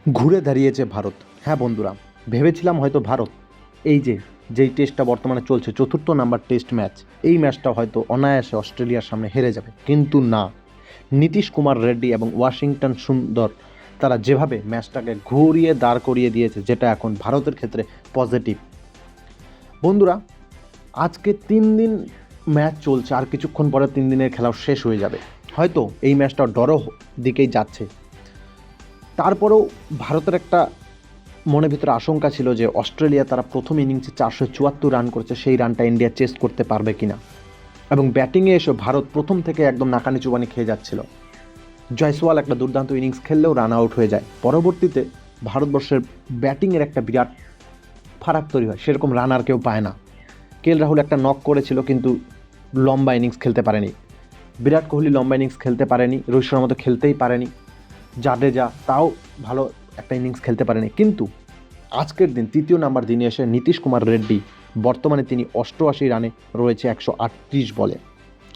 ঘুরে দাঁড়িয়েছে ভারত। হ্যাঁ বন্ধুরা, ভেবেছিলাম হয়তো ভারত যেই টেস্টটা বর্তমানে চলছে, চতুর্থ নাম্বার টেস্ট ম্যাচ, এই ম্যাচটা হয়তো অনায়াসে অস্ট্রেলিয়ার সামনে হেরে যাবে, কিন্তু না। নীতিশ কুমার রেড্ডি এবং ওয়াশিংটন সুন্দর তারা যেভাবে ম্যাচটাকে ঘুরিয়ে দাঁড় করিয়ে দিয়েছে, যেটা এখন ভারতের ক্ষেত্রে পজিটিভ। বন্ধুরা, আজকে 3 দিন ম্যাচ চলছে, আর কিছুক্ষণ পরে 3 দিনের খেলাও শেষ হয়ে যাবে। হয়তো এই ম্যাচটা ড্র দিকেই যাচ্ছে। তারপরেও ভারতের একটা মনের ভিতরে আশঙ্কা ছিল যে অস্ট্রেলিয়া তারা প্রথম ইনিংসে 474 রান করেছে, সেই রানটা ইন্ডিয়া চেস করতে পারবে কিনা। এবং ব্যাটিংয়ে এসে ভারত প্রথম থেকে একদম নাকানি চুবানি খেয়ে যাচ্ছিল। জয়সওয়াল একটা দুর্দান্ত ইনিংস খেললেও রান আউট হয়ে যায়। পরবর্তীতে ভারতবর্ষের ব্যাটিংয়ের একটা বিরাট ফারাক তৈরি হয়, সেরকম রান আর কেউ পায় না। কেএল রাহুল একটা নক করেছিল, কিন্তু লম্বা ইনিংস খেলতে পারেনি। বিরাট কোহলি লম্বা ইনিংস খেলতে পারেনি, রোহিত শর্মা তো খেলতেই পারেনি, জাডেজা তাও ভালো একটা ইনিংস খেলতে পারেনি। কিন্তু আজকের দিন, তৃতীয় নাম্বার দিনে এসে নীতিশ কুমার রেড্ডি বর্তমানে তিনি 88 রানে রয়েছে 138 বলে।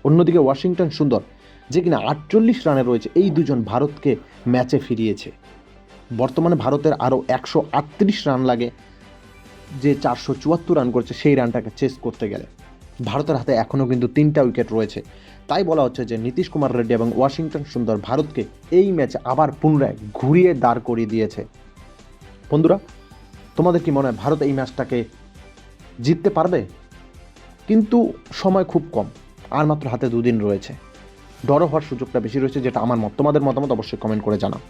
অন্যদিকে ওয়াশিংটন সুন্দর, যে কিনা 48 রানে রয়েছে, এই দুজন ভারতকে ম্যাচে ফিরিয়েছে। বর্তমানে ভারতের আরও 138 রান লাগে, যে 474 রান করছে সেই রানটাকে চেস করতে গেলে। ভারতের হাতে এখনও কিন্তু 3টা উইকেট রয়েছে। তাই বলা হচ্ছে যে নীতিশ কুমার রেড্ডি এবং ওয়াশিংটন সুন্দর ভারতকে এই ম্যাচে আবার পুনরায় ঘুরিয়ে দাঁড় করিয়ে দিয়েছে। বন্ধুরা, তোমাদের কি মনে হয় ভারত এই ম্যাচটাকে জিততে পারবে? কিন্তু সময় খুব কম, আর মাত্র হাতে 2 দিন রয়েছে। ড্র হওয়ার সুযোগটা বেশি রয়েছে, যেটা আমার মত। তোমাদের মতামত অবশ্যই কমেন্ট করে জানাও।